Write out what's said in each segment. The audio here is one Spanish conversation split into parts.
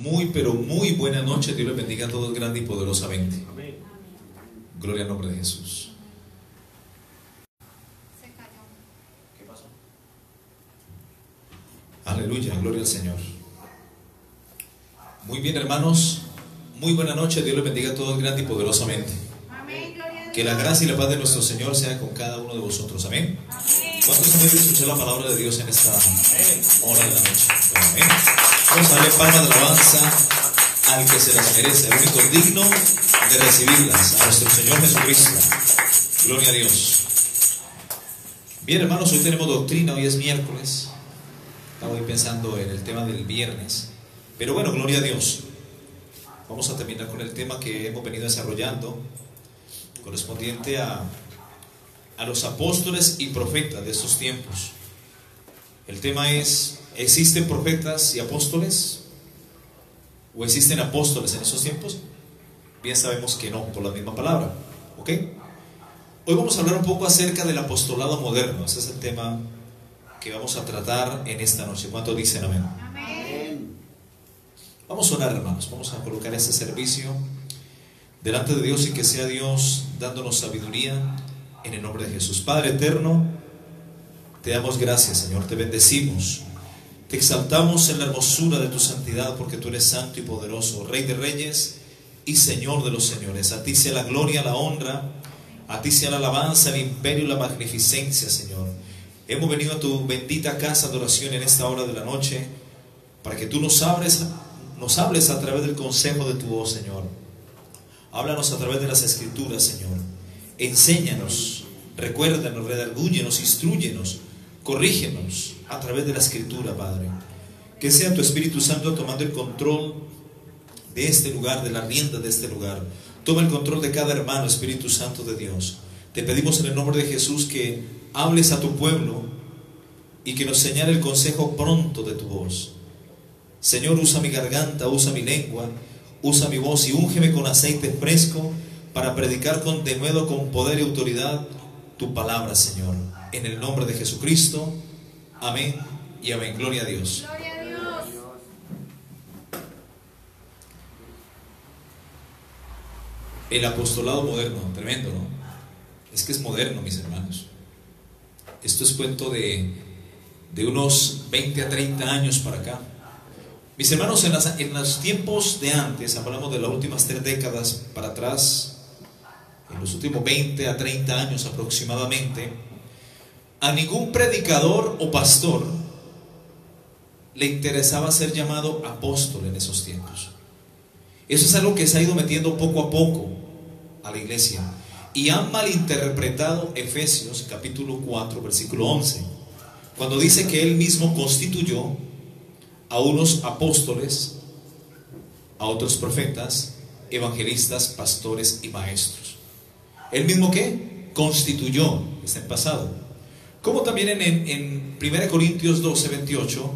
Muy, pero muy buena noche. Dios les bendiga a todos grande y poderosamente. Amén. Gloria al nombre de Jesús. Se cayó. ¿Qué pasó? Aleluya, gloria al Señor. Muy bien, hermanos. Muy buena noche. Dios les bendiga a todos grande y poderosamente. Amén, gloria a Dios. Que la gracia y la paz de nuestro Señor sea con cada uno de vosotros. Amén. Amén. ¿Cuántos han podido escuchar la palabra de Dios en esta hora de la noche? Amén. Vamos a darle palma de alabanza al que se las merece, el único digno de recibirlas, a nuestro Señor Jesucristo. Gloria a Dios. Bien, hermanos, hoy tenemos doctrina, hoy es miércoles. Estaba hoy pensando en el tema del viernes. Pero bueno, gloria a Dios. Vamos a terminar con el tema que hemos venido desarrollando, correspondiente a los apóstoles y profetas de estos tiempos. El tema es: ¿existen profetas y apóstoles? ¿O existen apóstoles en esos tiempos? Bien sabemos que no, por la misma palabra. ¿Ok? Hoy vamos a hablar un poco acerca del apostolado moderno. Ese es el tema que vamos a tratar en esta noche. ¿Cuántos dicen amén? Amén. Vamos a orar, hermanos. Vamos a colocar este servicio delante de Dios y que sea Dios dándonos sabiduría en el nombre de Jesús. Padre eterno, te damos gracias, Señor. Te bendecimos. Te exaltamos en la hermosura de tu santidad, porque tú eres santo y poderoso, Rey de reyes y Señor de los señores. A ti sea la gloria, la honra, a ti sea la alabanza, el imperio y la magnificencia, Señor. Hemos venido a tu bendita casa de oración en esta hora de la noche, para que tú nos hables a través del consejo de tu voz, Señor. Háblanos a través de las escrituras, Señor. Enséñanos, recuérdanos, redargúyenos, instrúyenos, corrígenos a través de la escritura, Padre. Que sea tu Espíritu Santo tomando el control de este lugar, de la rienda de este lugar. Toma el control de cada hermano, Espíritu Santo de Dios. Te pedimos en el nombre de Jesús que hables a tu pueblo y que nos señale el consejo pronto de tu voz. Señor, usa mi garganta, usa mi lengua, usa mi voz y úngeme con aceite fresco para predicar con denuedo, con poder y autoridad tu palabra, Señor. En el nombre de Jesucristo. Amén y amén. Gloria a Dios. Gloria a Dios. El apostolado moderno, tremendo, ¿no? Es que es moderno, mis hermanos. Esto es cuento de unos 20 a 30 años para acá. Mis hermanos, en los tiempos de antes, hablamos de las últimas 3 décadas para atrás, en los últimos 20 a 30 años aproximadamente, a ningún predicador o pastor le interesaba ser llamado apóstol en esos tiempos. Eso es algo que se ha ido metiendo poco a poco a la iglesia, y han malinterpretado Efesios capítulo 4 versículo 11, cuando dice que él mismo constituyó a unos apóstoles, a otros profetas, evangelistas, pastores y maestros. Él mismo que constituyó, está en pasado. Como también en 1 Corintios 12, 28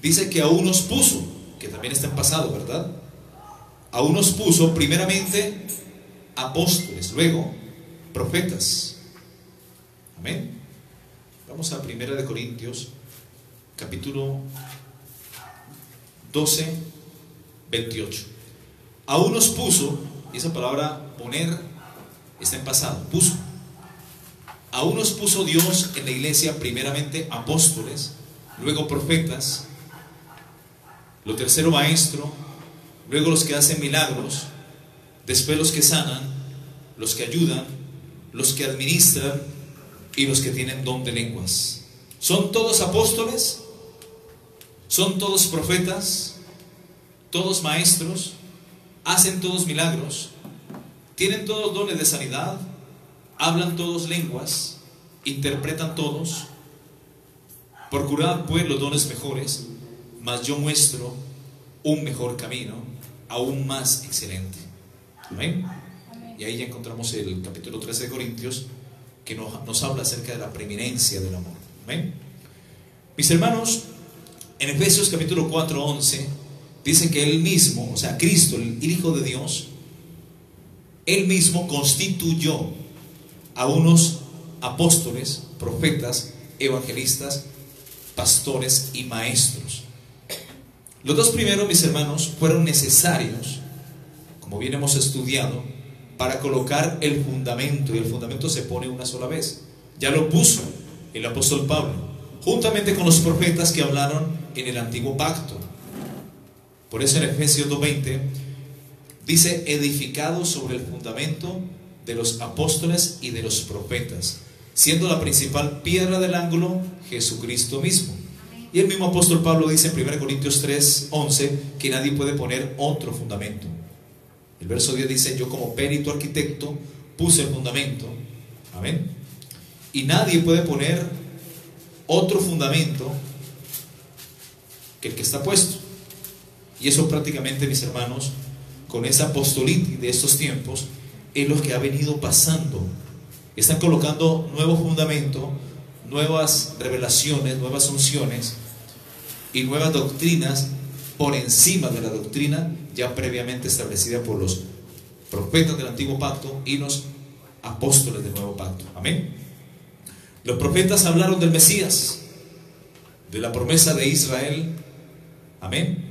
dice que a unos puso, que también está en pasado, ¿verdad? A unos puso primeramente apóstoles, luego profetas. Amén. Vamos a 1 Corintios capítulo 12, 28. A unos puso, y esa palabra poner está en pasado, puso. A unos puso Dios en la iglesia primeramente apóstoles, luego profetas, lo tercero maestro, luego los que hacen milagros, después los que sanan, los que ayudan, los que administran y los que tienen don de lenguas. ¿Son todos apóstoles? ¿Son todos profetas? ¿Todos maestros? ¿Hacen todos milagros? ¿Tienen todos dones de sanidad? ¿Hablan todos lenguas? ¿Interpretan todos? Procurad pues los dones mejores, mas yo muestro un mejor camino, aún más excelente. Amén. Y ahí ya encontramos el capítulo 13 de Corintios, que nos habla acerca de la preeminencia del amor. Amén. Mis hermanos, en Efesios capítulo 4, 11 dice que él mismo, o sea, Cristo, el Hijo de Dios, él mismo constituyó a unos apóstoles, profetas, evangelistas, pastores y maestros. Los dos primeros, mis hermanos, fueron necesarios, como bien hemos estudiado, para colocar el fundamento, y el fundamento se pone una sola vez. Ya lo puso el apóstol Pablo, juntamente con los profetas que hablaron en el antiguo pacto. Por eso en Efesios 2:20 dice: edificado sobre el fundamento de los apóstoles y de los profetas, siendo la principal piedra del ángulo Jesucristo mismo. Y el mismo apóstol Pablo dice en 1 Corintios 3:11 que nadie puede poner otro fundamento. El verso 10 dice: yo como perito arquitecto puse el fundamento. Amén. Y nadie puede poner otro fundamento que el que está puesto. Y eso prácticamente, mis hermanos, con esa apostolitis de estos tiempos, es lo que ha venido pasando. Están colocando nuevo fundamento, nuevas revelaciones, nuevas unciones y nuevas doctrinas por encima de la doctrina ya previamente establecida por los profetas del antiguo pacto y los apóstoles del nuevo pacto. Amén. Los profetas hablaron del Mesías, de la promesa de Israel. Amén.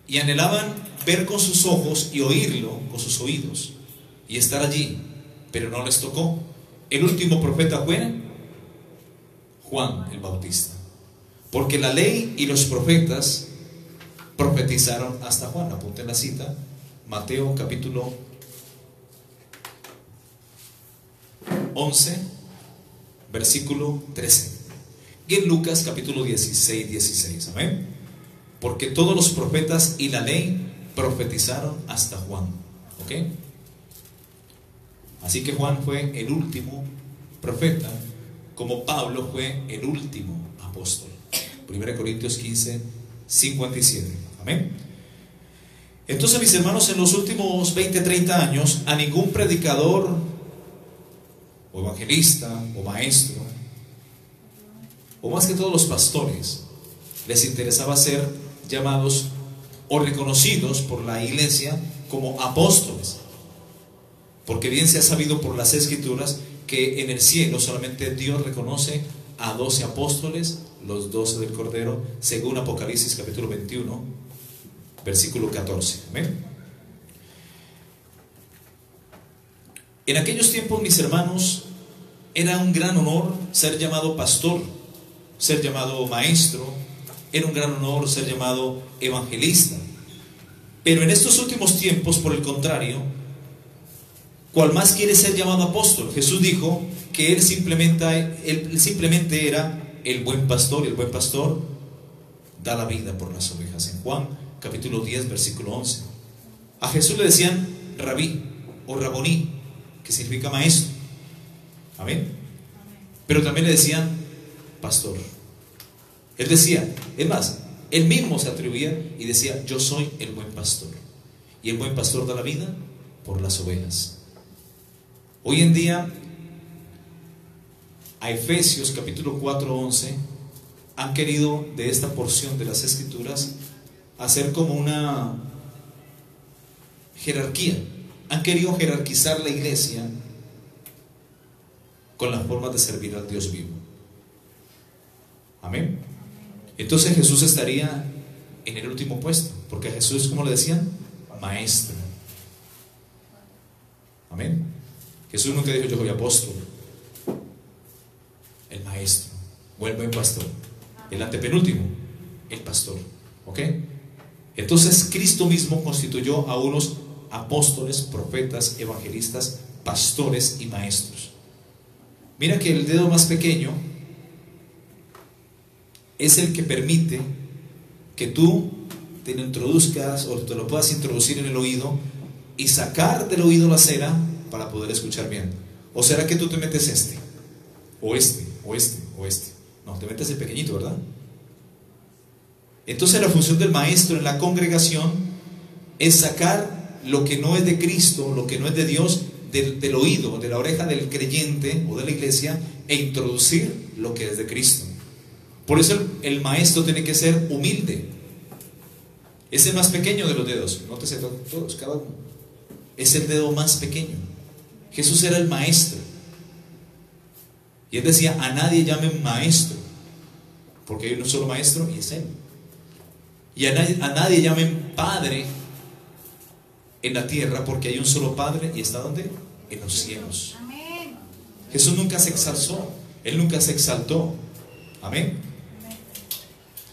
Y anhelaban ver con sus ojos y oírlo con sus oídos y estar allí, pero no les tocó. El último profeta fue Juan el Bautista, porque la ley y los profetas profetizaron hasta Juan. Apunten la cita: Mateo capítulo 11 versículo 13, y en Lucas capítulo 16. Amén. Porque todos los profetas y la ley profetizaron hasta Juan. ¿Ok? Así que Juan fue el último profeta, como Pablo fue el último apóstol. 1 Corintios 15:57. Amén. Entonces, mis hermanos, en los últimos 20-30 años, a ningún predicador o evangelista o maestro, o más que todos los pastores, les interesaba ser llamados o reconocidos por la iglesia como apóstoles, porque bien se ha sabido por las escrituras que en el cielo solamente Dios reconoce a 12 apóstoles, los 12 del Cordero, según Apocalipsis capítulo 21 versículo 14. Amén. En aquellos tiempos, mis hermanos, era un gran honor ser llamado pastor, ser llamado maestro. Era un gran honor ser llamado evangelista. Pero en estos últimos tiempos, por el contrario, ¿cuál más quiere ser llamado apóstol? Jesús dijo que él simplemente era el buen pastor, y el buen pastor da la vida por las ovejas. En Juan capítulo 10 versículo 11. A Jesús le decían rabí o raboní, que significa maestro. Amén. Pero también le decían pastor. Él decía, es más, él mismo se atribuía y decía: yo soy el buen pastor, y el buen pastor da la vida por las ovejas. Hoy en día, a Efesios capítulo 4:11 han querido de esta porción de las escrituras hacer como una jerarquía. Han querido jerarquizar la iglesia con las formas de servir al Dios vivo. Amén. Entonces Jesús estaría en el último puesto, porque a Jesús, ¿cómo le decían? Maestro. Amén. Jesús nunca dijo: yo soy apóstol. El maestro, o el buen pastor. El antepenúltimo, el pastor. ¿Ok? Entonces Cristo mismo constituyó a unos apóstoles, profetas, evangelistas, pastores y maestros. Mira que el dedo más pequeño es el que permite que tú te lo introduzcas o te lo puedas introducir en el oído y sacar del oído la cera para poder escuchar bien. ¿O será que tú te metes este? O este, o este, o este. No, te metes el pequeñito, ¿verdad? Entonces la función del maestro en la congregación es sacar lo que no es de Cristo, lo que no es de Dios, del oído, de la oreja del creyente o de la iglesia, e introducir lo que es de Cristo. Por eso el maestro tiene que ser humilde. Es el más pequeño de los dedos. Nótese todos, cada uno. Es el dedo más pequeño. Jesús era el maestro. Y él decía: a nadie llamen maestro, porque hay un solo maestro y es él. Y a nadie llamen Padre en la tierra, porque hay un solo Padre. ¿Y está dónde? En los cielos. Amén. Jesús nunca se exalzó, Él nunca se exaltó. Amén.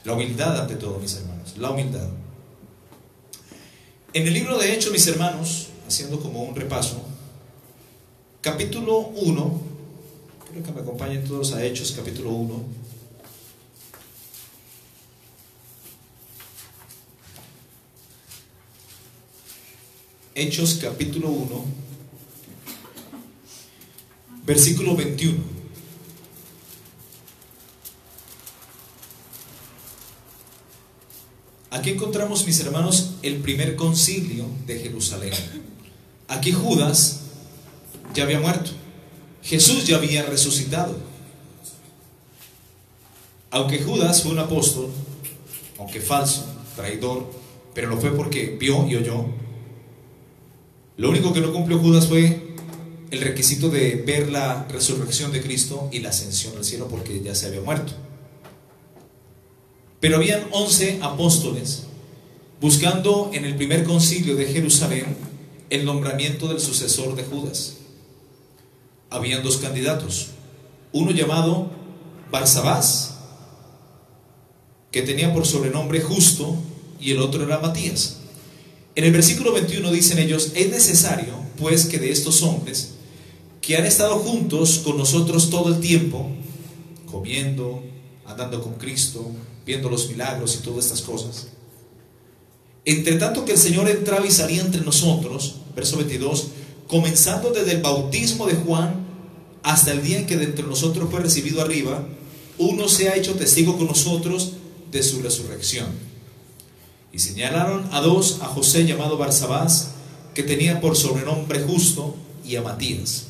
La humildad ante todo, mis hermanos, la humildad. En el libro de Hechos, mis hermanos, haciendo como un repaso, capítulo 1, quiero que me acompañen todos a Hechos, capítulo 1. Hechos, capítulo 1, versículo 21. Aquí encontramos, mis hermanos, el primer concilio de Jerusalén. Aquí Judas ya había muerto. Jesús ya había resucitado. Aunque Judas fue un apóstol, aunque falso, traidor, pero lo fue porque vio y oyó. Lo único que no cumplió Judas fue el requisito de ver la resurrección de Cristo y la ascensión al cielo, porque ya se había muerto. Pero habían 11 apóstoles buscando en el primer concilio de Jerusalén el nombramiento del sucesor de Judas. Habían 2 candidatos, uno llamado Barsabás, que tenía por sobrenombre Justo, y el otro era Matías. En el versículo 21 dicen ellos: es necesario pues que de estos hombres que han estado juntos con nosotros todo el tiempo, comiendo, andando con Cristo, viendo los milagros y todas estas cosas, entre tanto que el Señor entraba y salía entre nosotros, verso 22, comenzando desde el bautismo de Juan hasta el día en que de entre nosotros fue recibido arriba, uno se ha hecho testigo con nosotros de su resurrección. Y señalaron a 2, a José llamado Barsabás, que tenía por sobrenombre Justo, y a Matías.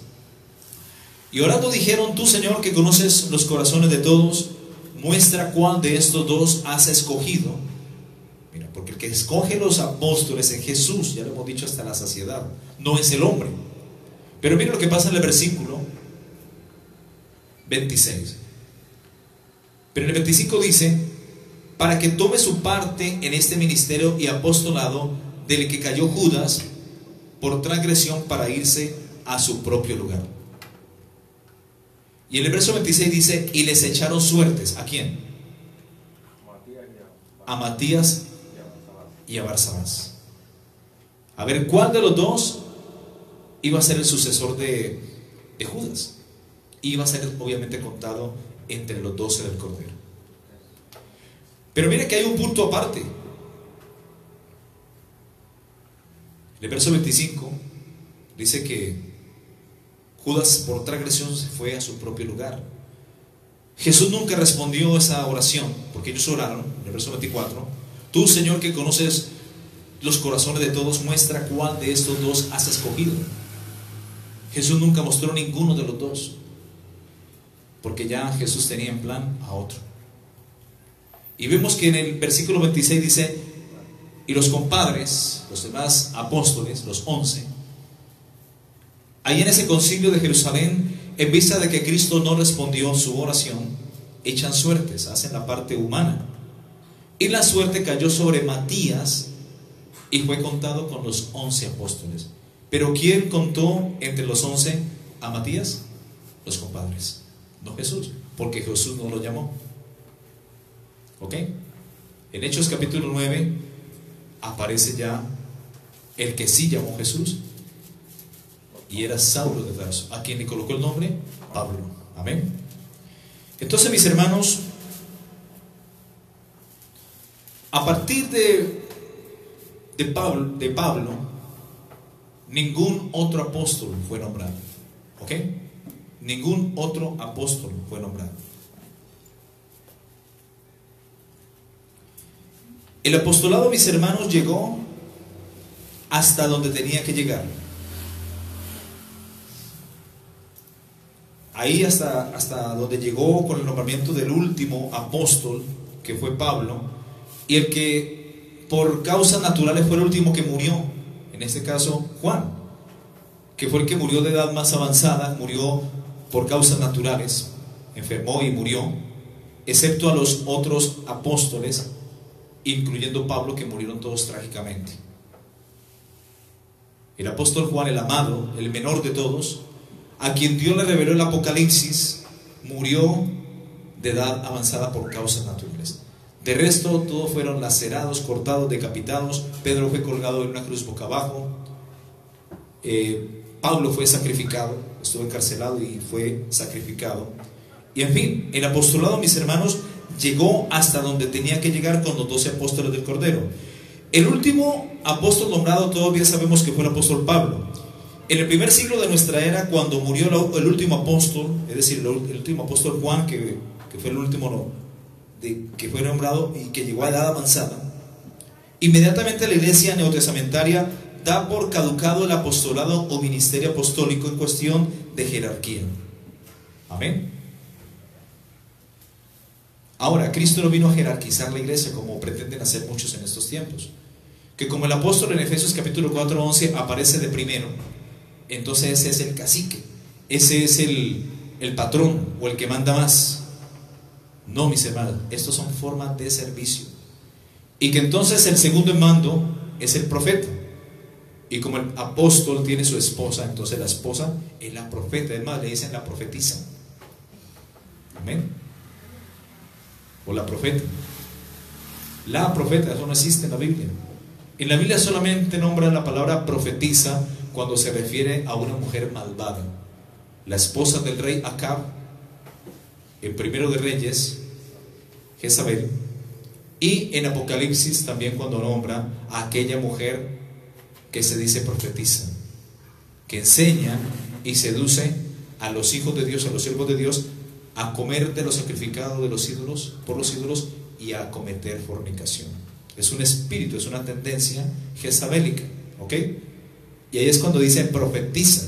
Y orando dijeron: tú, Señor, que conoces los corazones de todos, muestra cuál de estos 2 has escogido. Mira, porque el que escoge los apóstoles en Jesús, ya lo hemos dicho hasta la saciedad, no es el hombre. Pero mira lo que pasa en el versículo 26. Pero en el 25 dice: para que tome su parte en este ministerio y apostolado del que cayó Judas por transgresión, para irse a su propio lugar. Y en el verso 26 dice: y les echaron suertes. ¿A quién? A Matías y a Barsabás. A ver cuál de los 2 iba a ser el sucesor de Judas. Iba a ser obviamente contado entre los 12 del Cordero. Pero mire que hay un punto aparte. El verso 25 dice que Judas por transgresión se fue a su propio lugar. Jesús nunca respondió esa oración, porque ellos oraron, en el verso 24: tú, Señor, que conoces los corazones de todos, muestra cuál de estos 2 has escogido. Jesús nunca mostró ninguno de los 2, porque ya Jesús tenía en plan a otro. Y vemos que en el versículo 26 dice: y los compadres, los demás apóstoles, los 11, ahí en ese concilio de Jerusalén, en vista de que Cristo no respondió su oración, echan suertes, hacen la parte humana. Y la suerte cayó sobre Matías y fue contado con los 11 apóstoles. Pero ¿quién contó entre los 11 a Matías? Los compadres, no Jesús, porque Jesús no lo llamó. ¿Ok? En Hechos capítulo 9 aparece ya el que sí llamó Jesús, y era Saulo de Tarso, a quien le colocó el nombre Pablo. Amén. Entonces, mis hermanos, a partir de Pablo, ningún otro apóstol fue nombrado. ¿Ok? Ningún otro apóstol fue nombrado. El apostolado, mis hermanos, llegó hasta donde tenía que llegar. Ahí hasta donde llegó con el nombramiento del último apóstol, que fue Pablo, y el que por causas naturales fue el último que murió, en este caso Juan, que fue el que murió de edad más avanzada, murió por causas naturales, enfermó y murió, excepto a los otros apóstoles incluyendo Pablo, que murieron todos trágicamente. El apóstol Juan, el amado, el menor de todos, a quien Dios le reveló el Apocalipsis, murió de edad avanzada por causas naturales. De resto, todos fueron lacerados, cortados, decapitados. Pedro fue colgado en una cruz boca abajo. Pablo fue sacrificado, estuvo encarcelado y fue sacrificado. Y en fin, el apostolado, mis hermanos, llegó hasta donde tenía que llegar con los 12 apóstoles del Cordero. El último apóstol nombrado todavía sabemos que fue el apóstol Pablo. En el primer siglo de nuestra era, cuando murió el último apóstol, es decir, el último apóstol Juan, que fue el último que fue nombrado y que llegó a edad avanzada, inmediatamente la iglesia neotestamentaria da por caducado el apostolado o ministerio apostólico en cuestión de jerarquía. Amén. Ahora, Cristo no vino a jerarquizar la iglesia como pretenden hacer muchos en estos tiempos, que como el apóstol en Efesios capítulo 4:11 aparece de primero, entonces ese es el cacique, ese es el patrón o el que manda más. No, mis hermanos, estos son formas de servicio. Y que entonces el segundo en mando es el profeta. Y como el apóstol tiene su esposa, entonces la esposa es la profeta. Es más, le dicen la profetisa. Amén. O la profeta. La profeta, eso no existe en la Biblia. En la Biblia solamente nombra la palabra profetisa cuando se refiere a una mujer malvada. La esposa del rey Acab, en Primero de Reyes, Jezabel. Y en Apocalipsis también cuando nombra a aquella mujer que se dice profetisa, que enseña y seduce a los hijos de Dios, a los siervos de Dios, a comer de lo sacrificado de los ídolos, por los ídolos, y a cometer fornicación. Es un espíritu, es una tendencia jezabélica, ¿ok? Y ahí es cuando dice profetiza.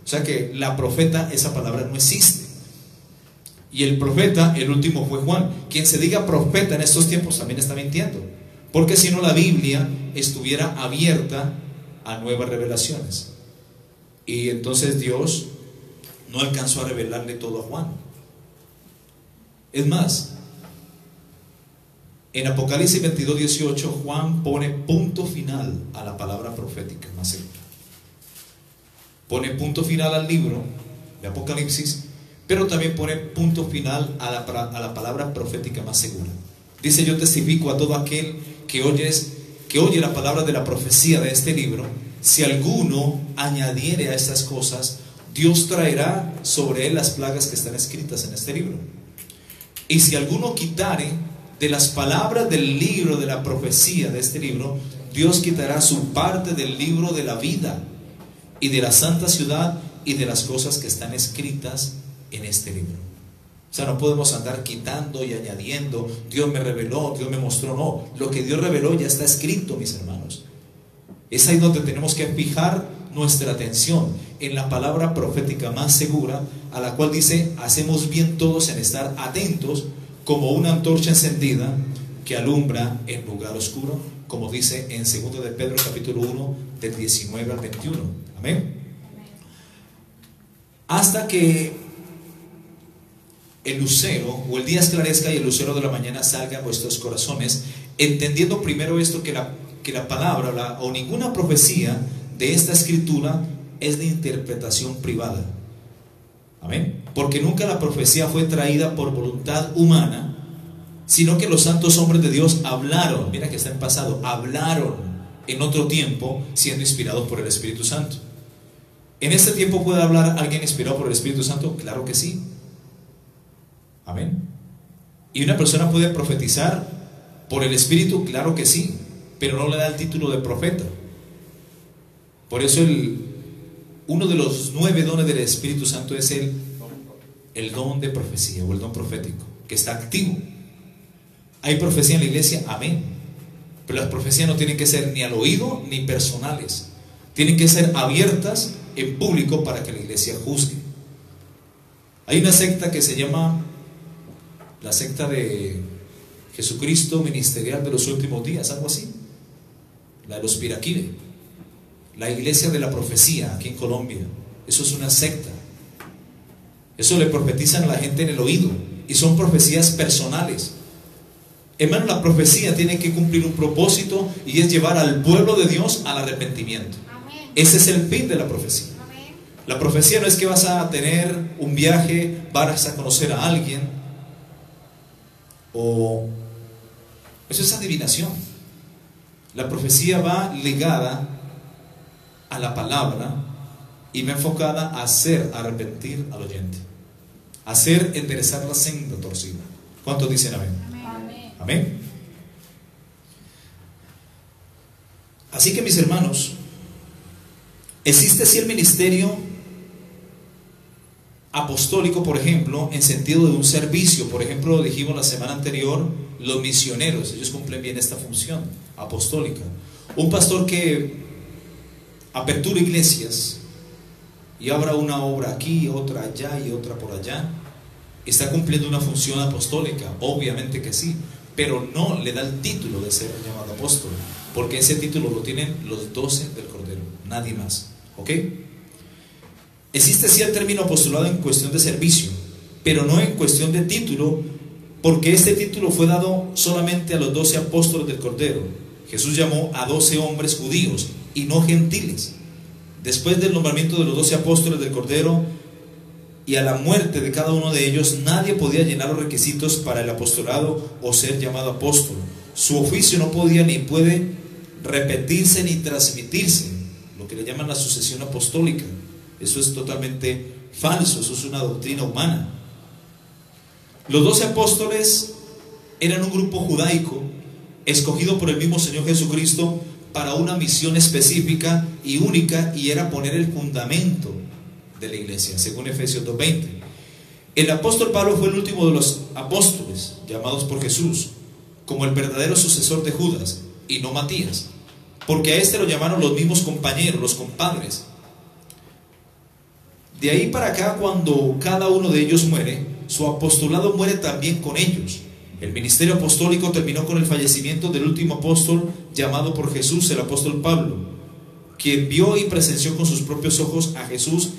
O sea que la profeta, esa palabra no existe. Y el profeta, el último fue Juan. Quien se diga profeta en estos tiempos también está mintiendo, porque si no la Biblia estuviera abierta a nuevas revelaciones. Y entonces Dios no alcanzó a revelarle todo a Juan. Es más, en Apocalipsis 22:18 Juan pone punto final a la palabra profética más segura. Pone punto final al libro de Apocalipsis, pero también pone punto final a la palabra profética más segura. Dice: yo testifico a todo aquel que oye la palabra de la profecía de este libro, si alguno añadiere a estas cosas, Dios traerá sobre él las plagas que están escritas en este libro. Y si alguno quitare de las palabras del libro de la profecía de este libro, Dios quitará su parte del libro de la vida y de la santa ciudad y de las cosas que están escritas en este libro. O sea, no podemos andar quitando y añadiendo. Dios me reveló, Dios me mostró. No, lo que Dios reveló ya está escrito, mis hermanos. Es ahí donde tenemos que fijar nuestra atención, en la palabra profética más segura, a la cual dice: hacemos bien todos en estar atentos como una antorcha encendida que alumbra en lugar oscuro, como dice en 2 de Pedro capítulo 1 del 19 al 21. Amén. Hasta que el lucero o el día esclarezca y el lucero de la mañana salga en vuestros corazones, entendiendo primero esto, que la palabra o ninguna profecía de esta escritura es de interpretación privada. Amén. Porque nunca la profecía fue traída por voluntad humana, sino que los santos hombres de Dios hablaron. Mira que está en pasado, hablaron en otro tiempo siendo inspirados por el Espíritu Santo. ¿En este tiempo puede hablar alguien inspirado por el Espíritu Santo? Claro que sí. Amén. ¿Y una persona puede profetizar por el Espíritu? Claro que sí, pero no le da el título de profeta. Por eso uno de los 9 dones del Espíritu Santo es el don de profecía o el don profético, que está activo. ¿Hay profecía en la iglesia? Amén. Pero las profecías no tienen que ser ni al oído ni personales. Tienen que ser abiertas en público para que la iglesia juzgue. Hay una secta que se llama la secta de Jesucristo Ministerial de los Últimos Días, algo así, la de los Piraquide, la iglesia de la profecía aquí en Colombia. Eso es una secta. Eso le profetizan a la gente en el oído y son profecías personales. Hermano, la profecía tiene que cumplir un propósito, y es llevar al pueblo de Dios al arrepentimiento. Amén. Ese es el fin de la profecía. Amén. La profecía no es que vas a tener un viaje, vas a conocer a alguien, o eso es adivinación. La profecía va ligada a la palabra y va enfocada a hacer arrepentir al oyente, a hacer enderezar la senda torcida. ¿Cuántos dicen amén? Amén. Amén. Así que, mis hermanos, existe sí el ministerio apostólico, por ejemplo, en sentido de un servicio. Por ejemplo, dijimos la semana anterior, los misioneros, ellos cumplen bien esta función apostólica. Un pastor que apertura iglesias y abra una obra aquí, otra allá y otra por allá, está cumpliendo una función apostólica, obviamente que sí, pero no le da el título de ser llamado apóstol, porque ese título lo tienen los 12 del Cordero, nadie más. ¿Ok? Existe sí el término apostolado en cuestión de servicio, pero no en cuestión de título, porque este título fue dado solamente a los 12 apóstoles del Cordero. Jesús llamó a 12 hombres judíos y no gentiles. Después del nombramiento de los 12 apóstoles del Cordero y a la muerte de cada uno de ellos, nadie podía llenar los requisitos para el apostolado o ser llamado apóstol. Su oficio no podía ni puede repetirse ni transmitirse, lo que le llaman la sucesión apostólica. Eso es totalmente falso, eso es una doctrina humana. Los 12 apóstoles eran un grupo judaico escogido por el mismo Señor Jesucristo para una misión específica y única, y era poner el fundamento de la iglesia, según Efesios 2:20. El apóstol Pablo fue el último de los apóstoles llamados por Jesús como el verdadero sucesor de Judas, y no Matías, porque a este lo llamaron los mismos compañeros, los compadres. De ahí para acá, cuando cada uno de ellos muere, su apostolado muere también con ellos. El ministerio apostólico terminó con el fallecimiento del último apóstol llamado por Jesús, el apóstol Pablo, quien vio y presenció con sus propios ojos a Jesús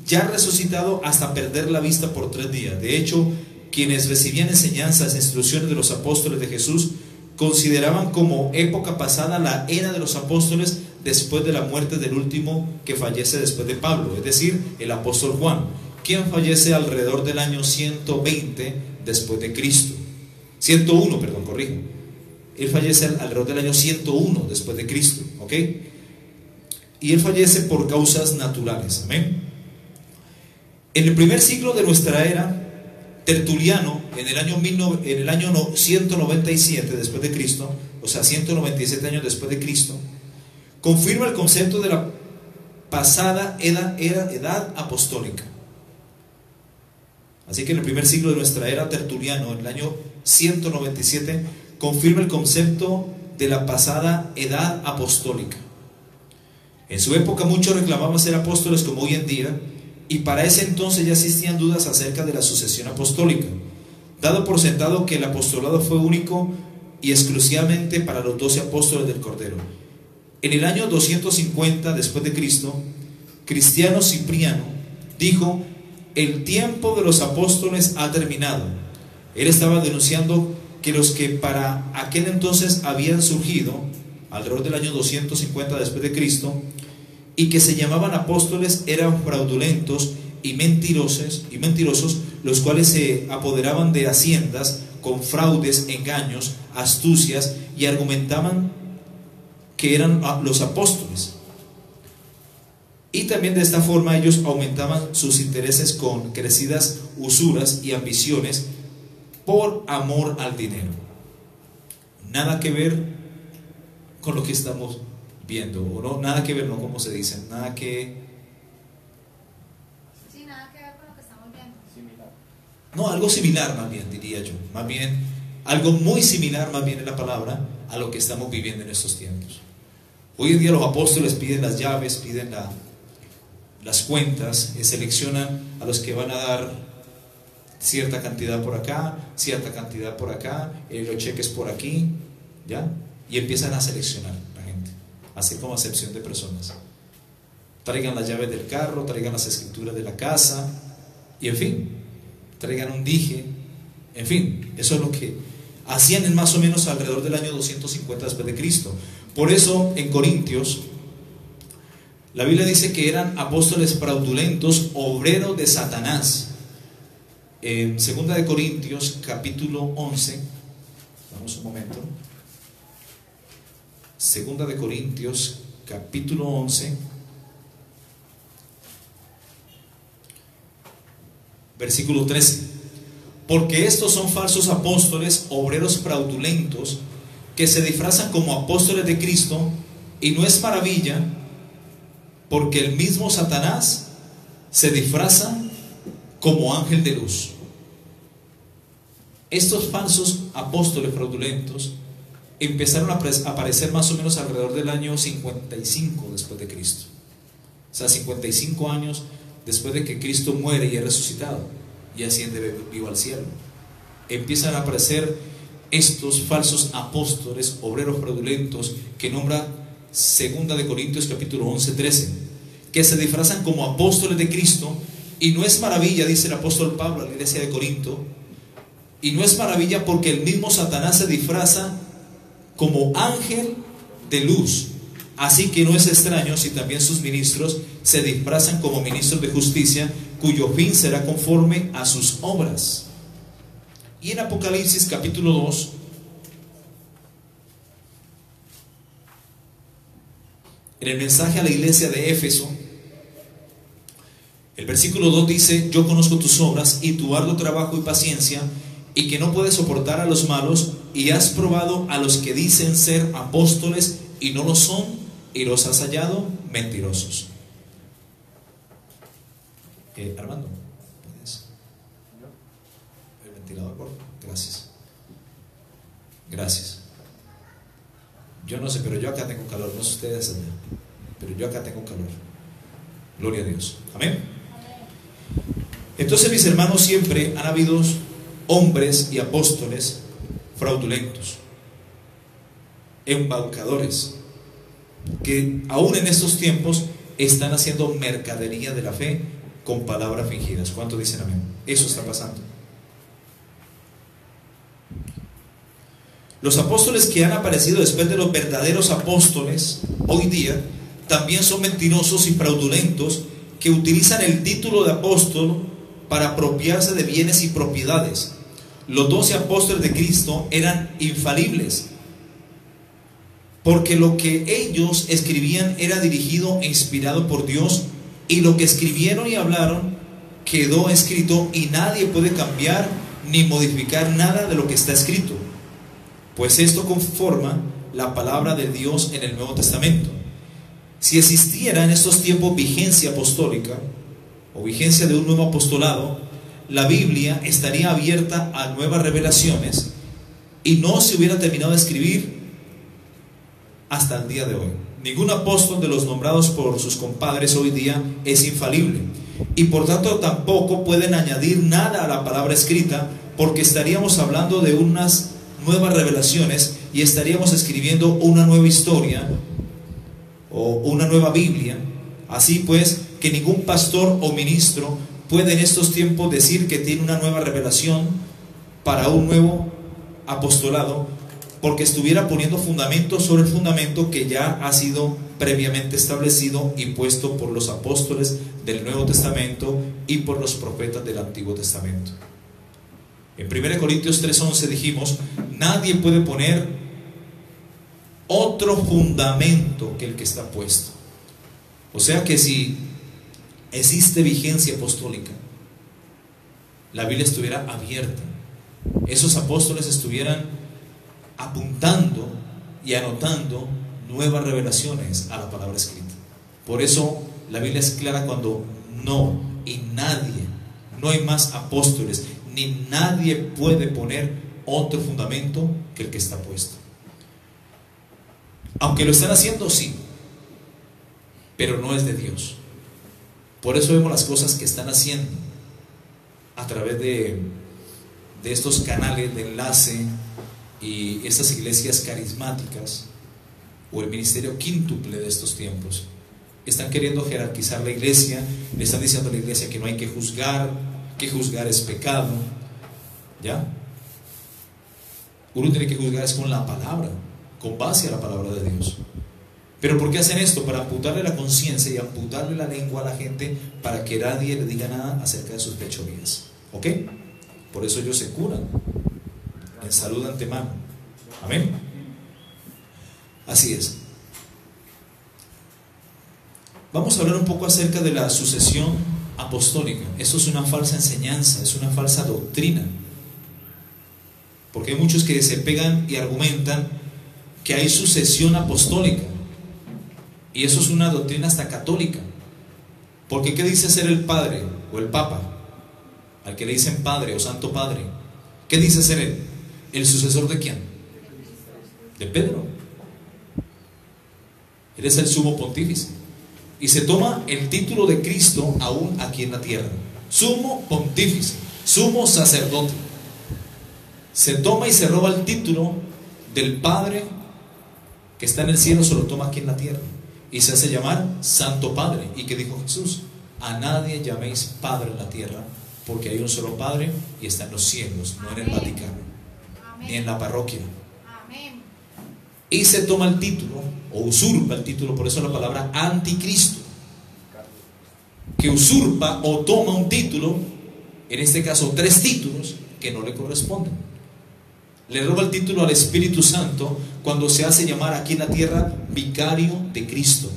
ya resucitado hasta perder la vista por 3 días. De hecho, quienes recibían enseñanzas e instrucciones de los apóstoles de Jesús consideraban como época pasada la era de los apóstoles después de la muerte del último que fallece después de Pablo, es decir, el apóstol Juan, quien fallece alrededor del año 120 después de Cristo. 101, perdón, corrijo. Él fallece alrededor del año 101 después de Cristo, ¿ok? Y él fallece por causas naturales, amén. En el primer siglo de nuestra era, Tertuliano, en el año 197 después de Cristo, o sea, 197 años después de Cristo, confirma el concepto de la pasada edad apostólica. Así que en el primer siglo de nuestra era, Tertuliano, en el año 197, confirma el concepto de la pasada edad apostólica. En su época muchos reclamaban ser apóstoles como hoy en día, y para ese entonces ya existían dudas acerca de la sucesión apostólica, dado por sentado que el apostolado fue único y exclusivamente para los 12 apóstoles del Cordero. En el año 250 después de Cristo, Cristiano Cipriano dijo: el tiempo de los apóstoles ha terminado. Él estaba denunciando que los que para aquel entonces habían surgido alrededor del año 250 después de Cristo y que se llamaban apóstoles eran fraudulentos y mentirosos, los cuales se apoderaban de haciendas con fraudes, engaños, astucias, y argumentaban que eran los apóstoles. Y también de esta forma ellos aumentaban sus intereses con crecidas usuras y ambiciones por amor al dinero. Nada que ver con lo que estamos viendo, o no, nada que ver, no como se dice, nada que... Sí, nada que ver con lo que estamos viendo. Similar. No, algo similar más bien, diría yo. Más bien, algo muy similar más bien en la palabra a lo que estamos viviendo en estos tiempos. Hoy en día los apóstoles piden las llaves, piden las cuentas, seleccionan a los que van a dar cierta cantidad por acá, cierta cantidad por acá, los cheques por aquí, ¿ya? Y empiezan a seleccionar la gente, así como acepción de personas. Traigan las llaves del carro, traigan las escrituras de la casa, y en fin, traigan un dije, en fin, eso es lo que hacían en más o menos alrededor del año 250 después de Cristo. Por eso en Corintios la Biblia dice que eran apóstoles fraudulentos, obreros de Satanás. En 2 de Corintios capítulo 11, vamos un momento. 2 de Corintios capítulo 11, versículo 13. Porque estos son falsos apóstoles, obreros fraudulentos, que se disfrazan como apóstoles de Cristo, y no es maravilla, porque el mismo Satanás se disfraza como ángel de luz. Estos falsos apóstoles fraudulentos empezaron a aparecer más o menos alrededor del año 55 después de Cristo. O sea, 55 años después de que Cristo muere y es resucitado y asciende vivo al cielo. Empiezan a aparecer estos falsos apóstoles, obreros fraudulentos, que nombra 2 de Corintios capítulo 11, 13, que se disfrazan como apóstoles de Cristo, y no es maravilla, dice el apóstol Pablo a la iglesia de Corinto, y no es maravilla porque el mismo Satanás se disfraza como ángel de luz. Así que no es extraño si también sus ministros se disfrazan como ministros de justicia, cuyo fin será conforme a sus obras. Y en Apocalipsis capítulo 2, en el mensaje a la iglesia de Éfeso, el versículo 2 dice: yo conozco tus obras y tu arduo trabajo y paciencia, y que no puedes soportar a los malos, y has probado a los que dicen ser apóstoles y no lo son, y los has hallado mentirosos. Armando, ¿puedes? El ventilador, por favor. Gracias. Gracias. Yo no sé, pero yo acá tengo calor. No sé ustedes allá, pero yo acá tengo calor. Gloria a Dios. Amén. Entonces, mis hermanos, siempre han habido hombres y apóstoles fraudulentos, embaucadores, que aún en estos tiempos están haciendo mercadería de la fe con palabras fingidas. ¿Cuánto dicen amén? Eso está pasando. Los apóstoles que han aparecido después de los verdaderos apóstoles hoy día también son mentirosos y fraudulentos, que utilizan el título de apóstol para apropiarse de bienes y propiedades. Los 12 apóstoles de Cristo eran infalibles, porque lo que ellos escribían era dirigido e inspirado por Dios, y lo que escribieron y hablaron quedó escrito, y nadie puede cambiar ni modificar nada de lo que está escrito, pues esto conforma la palabra de Dios en el Nuevo Testamento. Si existiera en estos tiempos vigencia apostólica o vigencia de un nuevo apostolado, la Biblia estaría abierta a nuevas revelaciones y no se hubiera terminado de escribir hasta el día de hoy. Ningún apóstol de los nombrados por sus compadres hoy día es infalible, y por tanto tampoco pueden añadir nada a la palabra escrita, porque estaríamos hablando de unas nuevas revelaciones y estaríamos escribiendo una nueva historia o una nueva Biblia. Así pues, que ningún pastor o ministro puede en estos tiempos decir que tiene una nueva revelación para un nuevo apostolado, porque estuviera poniendo fundamento sobre el fundamento que ya ha sido previamente establecido y puesto por los apóstoles del Nuevo Testamento y por los profetas del Antiguo Testamento. En 1 Corintios 3:11 dijimos: nadie puede poner otro fundamento que el que está puesto. O sea que si existe vigencia apostólica, la Biblia estuviera abierta, esos apóstoles estuvieran apuntando y anotando nuevas revelaciones a la palabra escrita. Por eso la Biblia es clara cuando no, y nadie, no hay más apóstoles, ni nadie puede poner otro fundamento que el que está puesto. Aunque lo están haciendo, sí, pero no es de Dios. Por eso vemos las cosas que están haciendo a través de estos canales de enlace y estas iglesias carismáticas, o el ministerio quíntuple de estos tiempos. Están queriendo jerarquizar la iglesia, le están diciendo a la iglesia que no hay que juzgar es pecado, ¿ya? Uno tiene que juzgar es con la palabra, con base a la palabra de Dios. ¿Pero por qué hacen esto? Para amputarle la conciencia y amputarle la lengua a la gente, para que nadie le diga nada acerca de sus fechorías. ¿Ok? Por eso ellos se curan en salud de antemano. Amén. Así es. Vamos a hablar un poco acerca de la sucesión apostólica. Eso es una falsa enseñanza, es una falsa doctrina. Porque hay muchos que se pegan y argumentan que hay sucesión apostólica. Y eso es una doctrina hasta católica. Porque ¿qué dice ser el padre o el papa? Al que le dicen padre o santo padre. ¿Qué dice ser él? ¿El sucesor de quién? De Pedro. Él es el sumo pontífice. Y se toma el título de Cristo aún aquí en la tierra. Sumo pontífice, sumo sacerdote. Se toma y se roba el título del Padre que está en el cielo, se lo toma aquí en la tierra. Y se hace llamar Santo Padre. ¿Y qué dijo Jesús? A nadie llaméis Padre en la tierra, porque hay un solo Padre y está en los cielos, no en el Vaticano, ni en la parroquia. Y se toma el título, o usurpa el título, por eso la palabra anticristo, que usurpa o toma un título, en este caso 3 títulos, que no le corresponden. Le roba el título al Espíritu Santo cuando se hace llamar aquí en la tierra vicario de Cristo.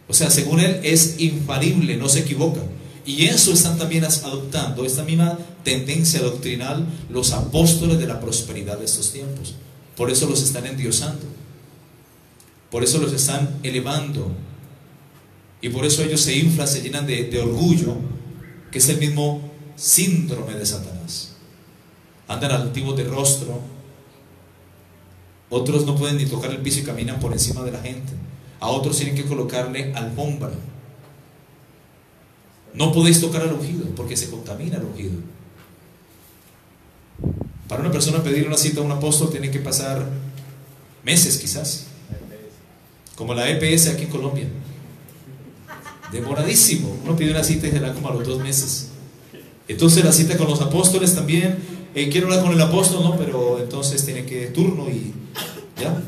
O sea, según él es infalible, no se equivoca. Y eso están también adoptando, esta misma tendencia doctrinal, los apóstoles de la prosperidad de estos tiempos. Por eso los están endiosando, por eso los están elevando, y por eso ellos se inflan, se llenan de orgullo, que es el mismo síndrome de Satanás. Andan altivos de rostro, otros no pueden ni tocar el piso y caminan por encima de la gente, a otros tienen que colocarle alfombra. No podéis tocar al ungido porque se contamina el ungido. Para una persona pedir una cita a un apóstol tiene que pasar meses quizás, como la EPS aquí en Colombia, demoradísimo. Uno pide una cita y se da como a los 2 meses. Entonces la cita con los apóstoles también, quiero hablar con el apóstol, no, pero entonces tiene que turno y ya.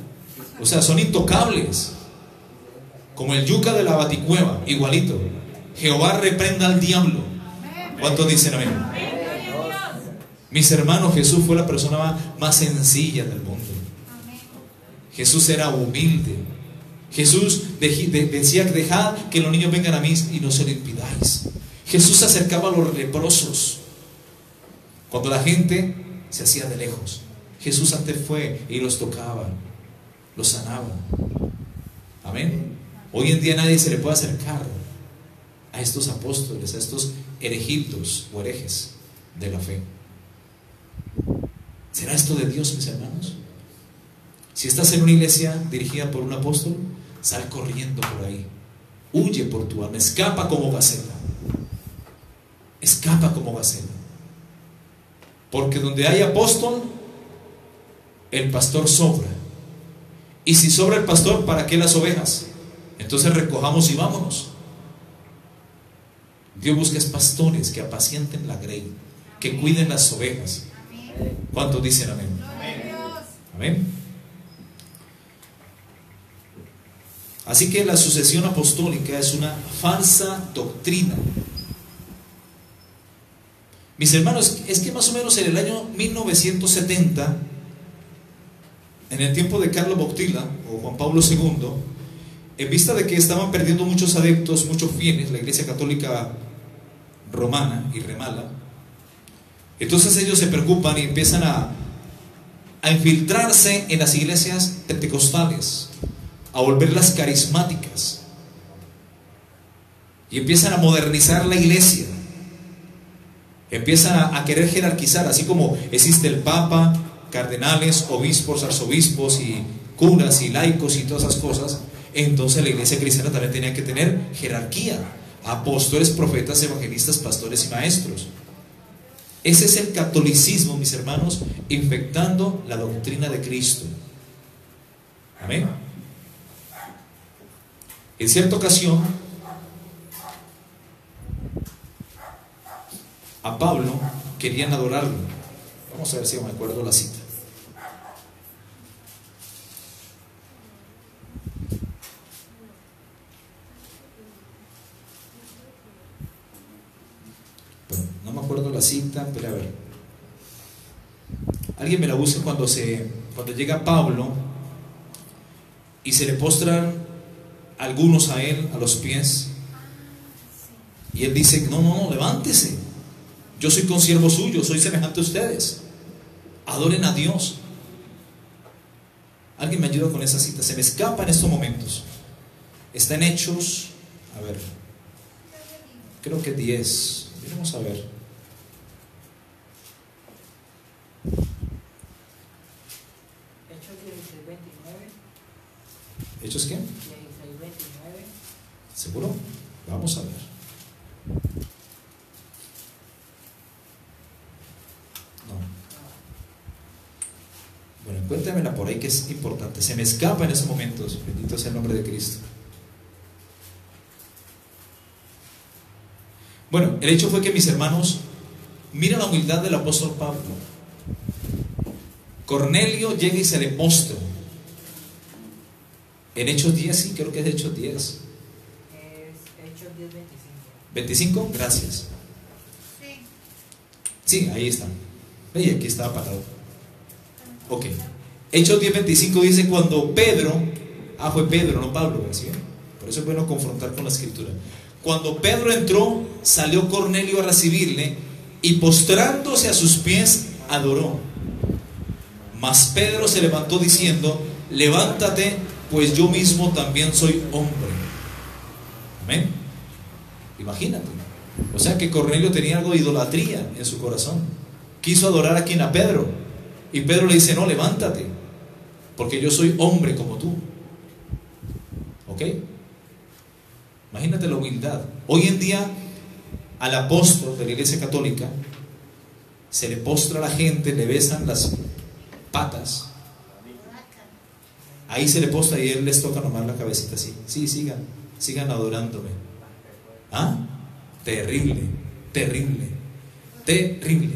O sea, son intocables, como el yuca de la baticueva, igualito. Jehová reprenda al diablo. ¿Cuántos dicen amén? Mis hermanos, Jesús fue la persona más sencilla del mundo. Jesús era humilde. Jesús decía: dejad que los niños vengan a mí y no se lo impidáis. Jesús se acercaba a los leprosos cuando la gente se hacía de lejos. Jesús antes fue y los tocaba, los sanaba. Amén. Hoy en día nadie se le puede acercar a estos apóstoles, a estos herejitos o herejes de la fe. ¿Será esto de Dios, mis hermanos? Si estás en una iglesia dirigida por un apóstol, sal corriendo por ahí, huye por tu alma, escapa como gacela, escapa como gacela, porque donde hay apóstol, el pastor sobra. Y si sobra el pastor, ¿para qué las ovejas? Entonces recojamos y vámonos. Dios busca pastores que apacienten la grey, que cuiden las ovejas. ¿Cuántos dicen amén? Amén. Así que la sucesión apostólica es una falsa doctrina. Mis hermanos, es que más o menos en el año 1970, en el tiempo de Carlo Bottila o Juan Pablo II, en vista de que estaban perdiendo muchos adeptos, muchos fieles, la Iglesia Católica Romana y Remala, entonces ellos se preocupan y empiezan a infiltrarse en las iglesias pentecostales, a volverlas carismáticas, y empiezan a modernizar la iglesia, empiezan a querer jerarquizar, así como existe el Papa, cardenales, obispos, arzobispos y curas y laicos y todas esas cosas. Entonces la iglesia cristiana también tenía que tener jerarquía: apóstoles, profetas, evangelistas, pastores y maestros. Ese es el catolicismo, mis hermanos, infectando la doctrina de Cristo. Amén. En cierta ocasión, a Pablo querían adorarlo. Vamos a ver si me acuerdo la cita. la cita, pero a ver. Alguien me la busca cuando llega Pablo y se le postran algunos a él a los pies. Y él dice, no, levántese. Yo soy consiervo suyo, soy semejante a ustedes. Adoren a Dios. Alguien me ayuda con esa cita, se me escapa en estos momentos. Está en Hechos, a ver, creo que 10. Vamos a ver. Hechos 16:29. ¿Hechos qué? 16:29. ¿Seguro? Vamos a ver. No. Bueno, encuéntramela por ahí, que es importante. Se me escapa en esos momentos. Bendito sea el nombre de Cristo. Bueno, el hecho fue que, mis hermanos, miren la humildad del apóstol Pablo. Cornelio llega y se le postra. En Hechos 10, sí, creo que es Hechos 10. Es Hechos 10:25. 25, gracias. Sí. Sí, ahí está. Y aquí estaba parado. Ok. Hechos 10:25 dice cuando Pedro, fue Pedro, no Pablo, ¿sí? Por eso es bueno confrontar con la escritura. Cuando Pedro entró, salió Cornelio a recibirle y postrándose a sus pies, adoró. Mas Pedro se levantó diciendo, levántate, pues yo mismo también soy hombre. Amén. Imagínate. O sea que Cornelio tenía algo de idolatría en su corazón. Quiso adorar a quien, a Pedro. Y Pedro le dice, no, levántate, porque yo soy hombre como tú. ¿Ok? Imagínate la humildad. Hoy en día al apóstol de la Iglesia Católica se le postra a la gente, le besan las patas. Ahí se le postra y él les toca nomás la cabecita así. Sí, sigan adorándome. Terrible, terrible, terrible.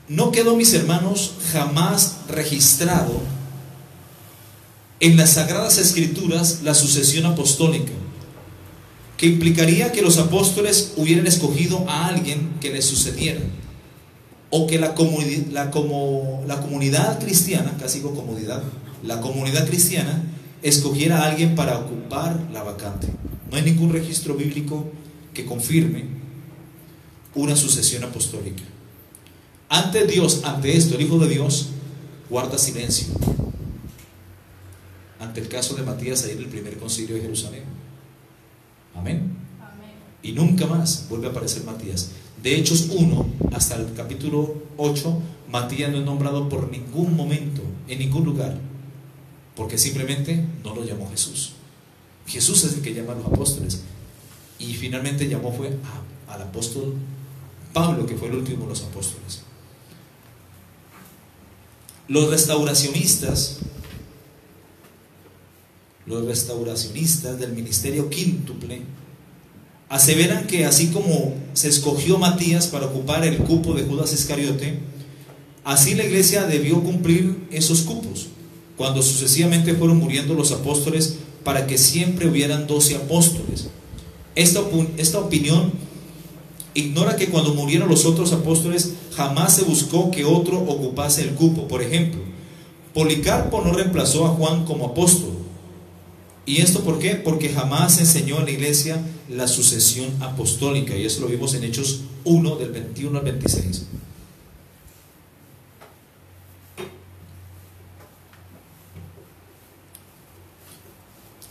No quedó, mis hermanos, jamás registrado en las Sagradas Escrituras la sucesión apostólica, que implicaría que los apóstoles hubieran escogido a alguien que les sucediera, o que la comunidad cristiana, casi digo comodidad, la comunidad cristiana escogiera a alguien para ocupar la vacante. No hay ningún registro bíblico que confirme una sucesión apostólica. Ante Dios, ante esto, el Hijo de Dios guarda silencio. Ante el caso de Matías ahí en el primer concilio de Jerusalén. Amén. Amén. Y nunca más vuelve a aparecer Matías. De Hechos 1 hasta el capítulo 8, Matías no es nombrado por ningún momento, en ningún lugar, porque simplemente no lo llamó Jesús. Jesús es el que llama a los apóstoles. Y finalmente llamó fue al apóstol Pablo, que fue el último de los apóstoles. Los restauracionistas del ministerio quíntuple aseveran que así como se escogió Matías para ocupar el cupo de Judas Iscariote, así la iglesia debió cumplir esos cupos cuando sucesivamente fueron muriendo los apóstoles, para que siempre hubieran 12 apóstoles. Esta opinión ignora que cuando murieron los otros apóstoles jamás se buscó que otro ocupase el cupo. Por ejemplo, Policarpo no reemplazó a Juan como apóstol. ¿Y esto por qué? Porque jamás enseñó en la iglesia la sucesión apostólica, y eso lo vimos en Hechos 1 del 21 al 26.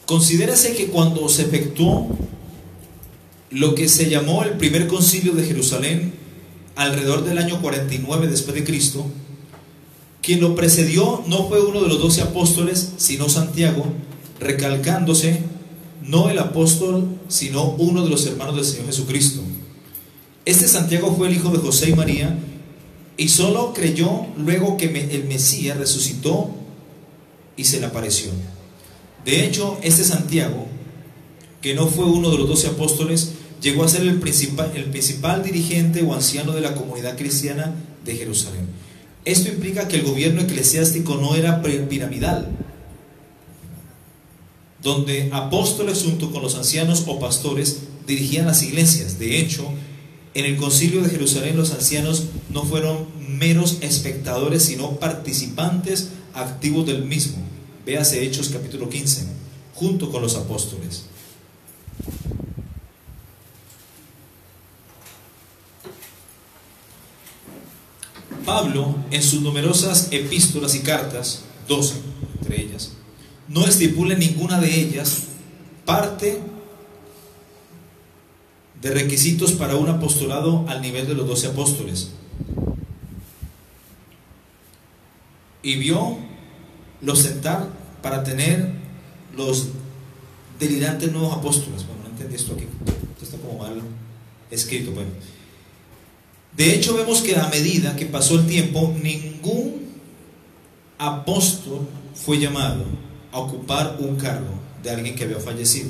Considérase que cuando se efectuó lo que se llamó el primer concilio de Jerusalén, alrededor del año 49 después de Cristo, quien lo precedió no fue uno de los 12 apóstoles, sino Santiago, recalcándose no el apóstol, sino uno de los hermanos del Señor Jesucristo. Este Santiago fue el hijo de José y María, y solo creyó luego que el Mesías resucitó y se le apareció. De hecho, este Santiago, que no fue uno de los 12 apóstoles, llegó a ser el principal dirigente o anciano de la comunidad cristiana de Jerusalén. Esto implica que el gobierno eclesiástico no era piramidal, donde apóstoles junto con los ancianos o pastores dirigían las iglesias. De hecho, en el concilio de Jerusalén los ancianos no fueron meros espectadores, sino participantes activos del mismo. Véase Hechos capítulo 15, junto con los apóstoles. Pablo, en sus numerosas epístolas y cartas, 12 entre ellas, no estipula en ninguna de ellas parte de requisitos para un apostolado al nivel de los 12 apóstoles. Y vio los sentar para tener los delirantes nuevos apóstoles. Bueno, no entendí esto aquí, esto está como mal escrito. Bueno, de hecho vemos que a medida que pasó el tiempo, ningún apóstol fue llamado a ocupar un cargo de alguien que había fallecido.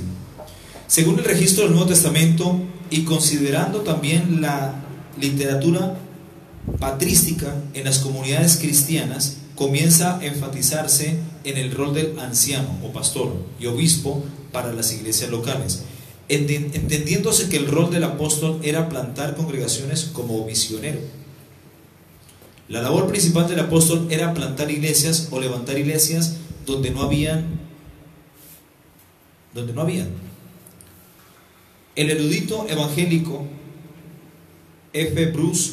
Según el registro del Nuevo Testamento y considerando también la literatura patrística en las comunidades cristianas, comienza a enfatizarse en el rol del anciano o pastor y obispo para las iglesias locales, entendiéndose que el rol del apóstol era plantar congregaciones como misionero. La labor principal del apóstol era plantar iglesias o levantar iglesias donde no habían. El erudito evangélico F. Bruce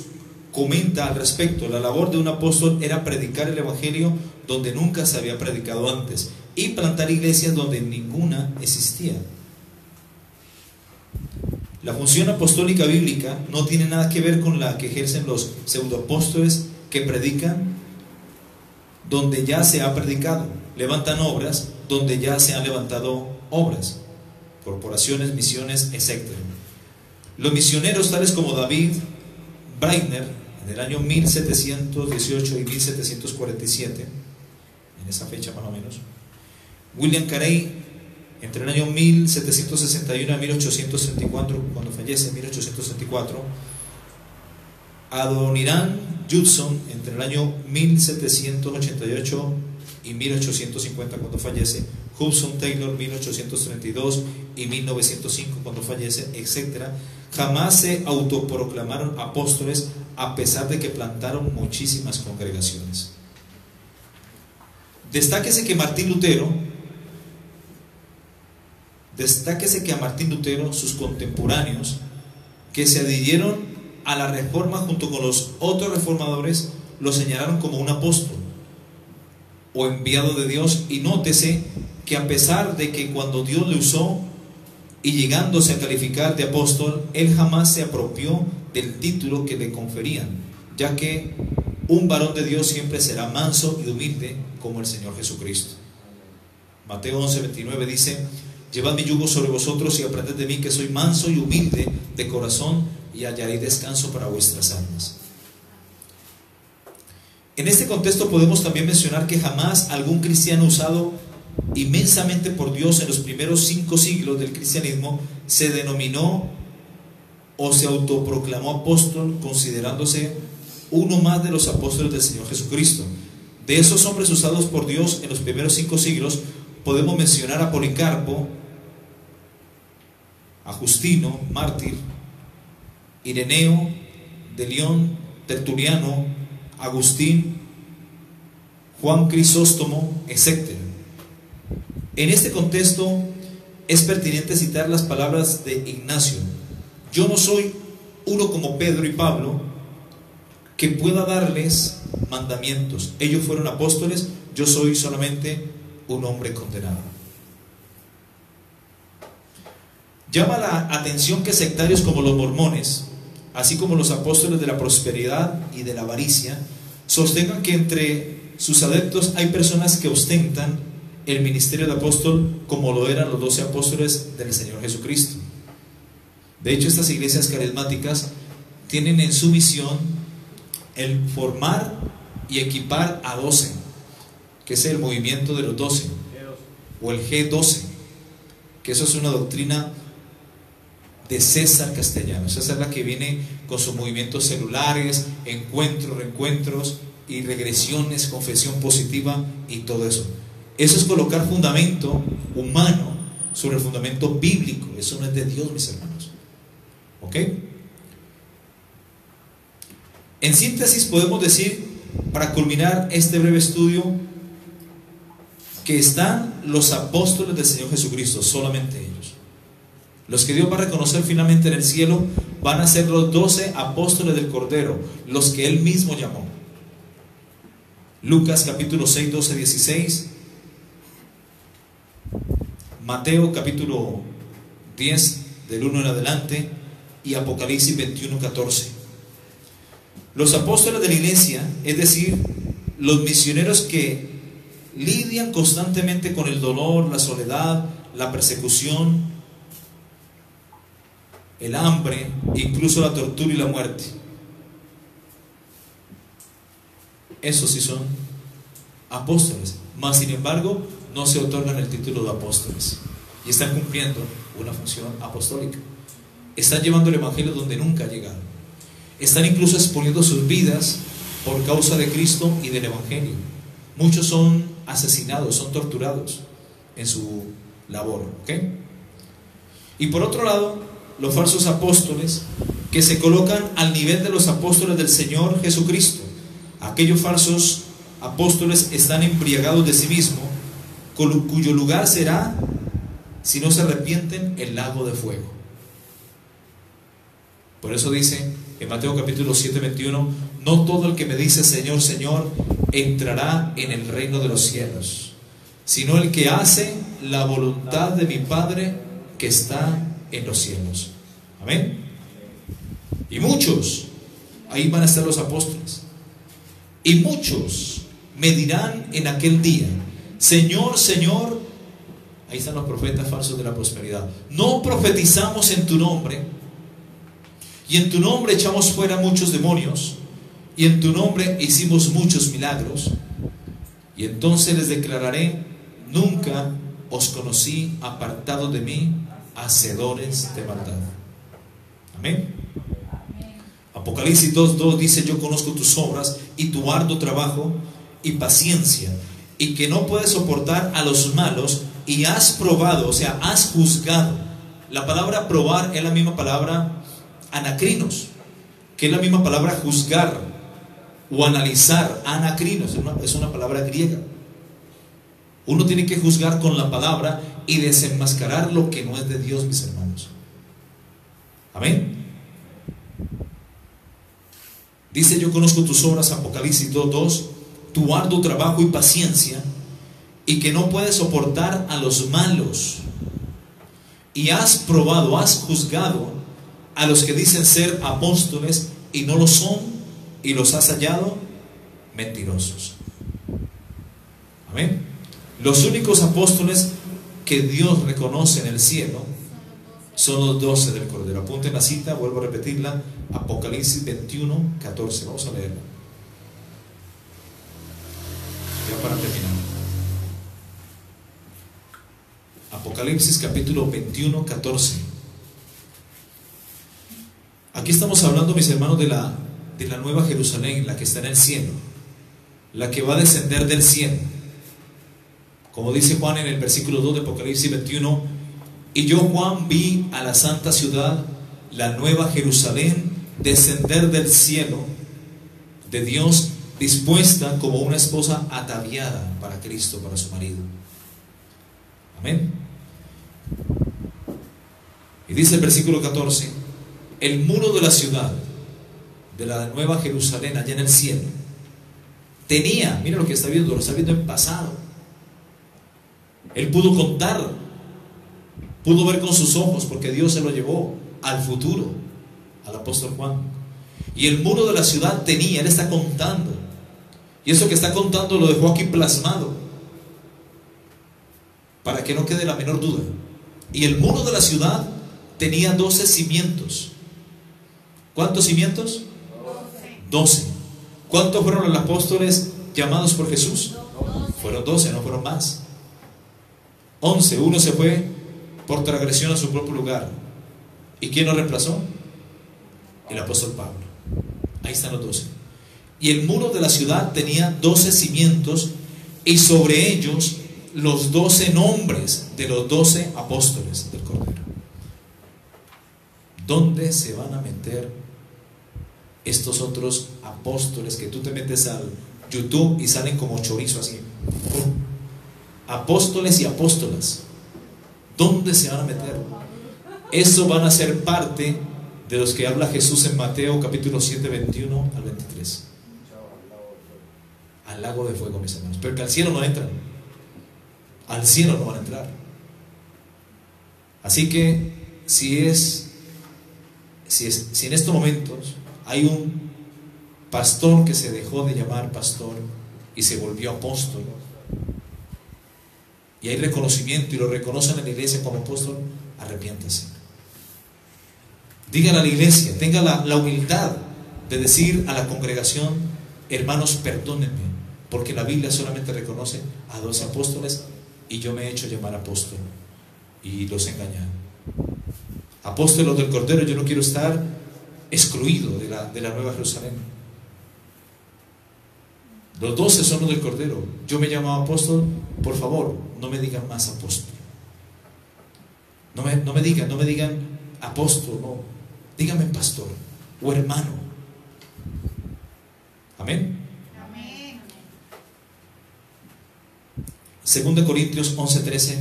comenta al respecto: la labor de un apóstol era predicar el evangelio donde nunca se había predicado antes y plantar iglesias donde ninguna existía. La función apostólica bíblica no tiene nada que ver con la que ejercen los pseudoapóstoles que predican donde ya se ha predicado, levantan obras donde ya se han levantado obras, corporaciones, misiones, etc. Los misioneros tales como David Brainerd en el año 1718 y 1747, en esa fecha más o menos, William Carey entre el año 1761 a 1864, cuando fallece en 1864, Adoniram Judson entre el año 1788 y 1850 cuando fallece, Hudson Taylor 1832 y 1905 cuando fallece, etc. Jamás se autoproclamaron apóstoles a pesar de que plantaron muchísimas congregaciones. Destaquese que a Martín Lutero, sus contemporáneos, que se adhirieron a la reforma junto con los otros reformadores, lo señalaron como un apóstol o enviado de Dios. Y nótese que a pesar de que cuando Dios le usó y llegándose a calificar de apóstol, él jamás se apropió del título que le conferían, ya que un varón de Dios siempre será manso y humilde como el Señor Jesucristo. Mateo 11:29 dice: llevad mi yugo sobre vosotros y aprended de mí, que soy manso y humilde de corazón, y hallaréis descanso para vuestras almas. En este contexto podemos también mencionar que jamás algún cristiano usado inmensamente por Dios en los primeros 5 siglos del cristianismo se denominó o se autoproclamó apóstol, considerándose uno más de los apóstoles del Señor Jesucristo. De esos hombres usados por Dios en los primeros 5 siglos podemos mencionar a Policarpo, a Justino, mártir, Ireneo de León, Tertuliano, Agustín, Juan Crisóstomo, etc. En este contexto es pertinente citar las palabras de Ignacio: yo no soy uno como Pedro y Pablo que pueda darles mandamientos. Ellos fueron apóstoles, yo soy solamente un hombre condenado. Llama la atención que sectarios como los mormones, así como los apóstoles de la prosperidad y de la avaricia, sostengan que entre sus adeptos hay personas que ostentan el ministerio de apóstol como lo eran los 12 apóstoles del Señor Jesucristo. De hecho, estas iglesias carismáticas tienen en su misión el formar y equipar a 12, que es el movimiento de los 12, o el G12, que eso es una doctrina de César Castellano. Esa es la que viene con sus movimientos celulares, encuentros, reencuentros y regresiones, confesión positiva y todo eso. Eso es colocar fundamento humano sobre el fundamento bíblico. Eso no es de Dios, mis hermanos. ¿Ok? En síntesis podemos decir, para culminar este breve estudio, que están los apóstoles del Señor Jesucristo, solamente ellos. Los que Dios va a reconocer finalmente en el cielo van a ser los 12 apóstoles del Cordero, los que Él mismo llamó. Lucas capítulo 6, 12, 16. Mateo capítulo 10, del 1 en adelante. Y Apocalipsis 21, 14. Los apóstoles de la iglesia, es decir, los misioneros que lidian constantemente con el dolor, la soledad, la persecución, el hambre, incluso la tortura y la muerte. Esos sí son apóstoles, mas sin embargo no se otorgan el título de apóstoles y están cumpliendo una función apostólica. Están llevando el evangelio donde nunca ha llegado. Están incluso exponiendo sus vidas por causa de Cristo y del evangelio. Muchos son asesinados, son torturados en su labor, ¿ok? Y por otro lado, los falsos apóstoles que se colocan al nivel de los apóstoles del Señor Jesucristo. Aquellos falsos apóstoles están embriagados de sí mismos, cuyo lugar será, si no se arrepienten, el lago de fuego. Por eso dice en Mateo capítulo 7, 21, no todo el que me dice Señor, Señor, entrará en el reino de los cielos, sino el que hace la voluntad de mi Padre que está en los cielos. Amén. Y muchos, ahí van a estar los apóstoles, y muchos me dirán en aquel día, Señor, Señor, ahí están los profetas falsos de la prosperidad, no profetizamos en tu nombre, y en tu nombre echamos fuera muchos demonios, y en tu nombre hicimos muchos milagros. Y entonces les declararé, nunca os conocí, apartados de mí, hacedores de maldad. Amén. Apocalipsis 2:2 dice, yo conozco tus obras y tu arduo trabajo y paciencia, y que no puedes soportar a los malos, y has probado, o sea, has juzgado. La palabra probar es la misma palabra anacrinos, que es la misma palabra juzgar o analizar. Anacrinos es una palabra griega. Uno tiene que juzgar con la palabra y desenmascarar lo que no es de Dios, mis hermanos. Amén. Dice, yo conozco tus obras, Apocalipsis 2:2, tu arduo trabajo y paciencia, y que no puedes soportar a los malos, y has probado, has juzgado a los que dicen ser apóstoles y no lo son, y los has hallado mentirosos. Amén. Los únicos apóstoles que Dios reconoce en el cielo son los 12 del Cordero. Apunten la cita, vuelvo a repetirla, Apocalipsis 21, 14. Vamos a leerla ya para terminar. Apocalipsis capítulo 21, 14. Aquí estamos hablando, mis hermanos, de la nueva Jerusalén, la que está en el cielo, la que va a descender del cielo. Como dice Juan en el versículo 2 de Apocalipsis 21, y yo, Juan, vi a la santa ciudad, la nueva Jerusalén, descender del cielo de Dios, dispuesta como una esposa ataviada para Cristo, para su marido. Amén. Y dice el versículo 14, el muro de la ciudad, de la nueva Jerusalén, allá en el cielo, tenía, mira lo que está viendo, lo está viendo en pasado. Él pudo contar, pudo ver con sus ojos, porque Dios se lo llevó al futuro, al apóstol Juan. Y el muro de la ciudad tenía, él está contando, y eso que está contando lo dejó aquí plasmado, para que no quede la menor duda. Y el muro de la ciudad tenía 12 cimientos. ¿Cuántos cimientos? 12. ¿Cuántos fueron los apóstoles llamados por Jesús? 12. Fueron 12, no fueron más. 11, uno se fue por transgresión a su propio lugar. ¿Y quién lo reemplazó? El apóstol Pablo. Ahí están los 12. Y el muro de la ciudad tenía 12 cimientos, y sobre ellos los 12 nombres de los 12 apóstoles del Cordero. ¿Dónde se van a meter estos otros apóstoles que tú te metes al YouTube y salen como chorizo así? Apóstoles y apóstolas. ¿Dónde se van a meter? Eso van a ser parte de los que habla Jesús en Mateo capítulo 7, 21 al 23. Al lago de fuego, mis hermanos. Pero que al cielo no entran. Al cielo no van a entrar. Así que si en estos momentos hay un pastor que se dejó de llamar pastor y se volvió apóstol, y hay reconocimiento y lo reconocen en la iglesia como apóstol, arrepiéntase. Dígale a la iglesia, tenga la humildad de decir a la congregación: hermanos, perdónenme, porque la Biblia solamente reconoce a 12 apóstoles y yo me he hecho llamar apóstol y los he engañado. Apóstolos del Cordero, yo no quiero estar excluido de la Nueva Jerusalén. Los 12 son los del Cordero. Yo me llamo apóstol. Por favor, no me digan más apóstol. No me digan apóstol, no. Díganme pastor o hermano. Amén. Amén. 2 Corintios 11:13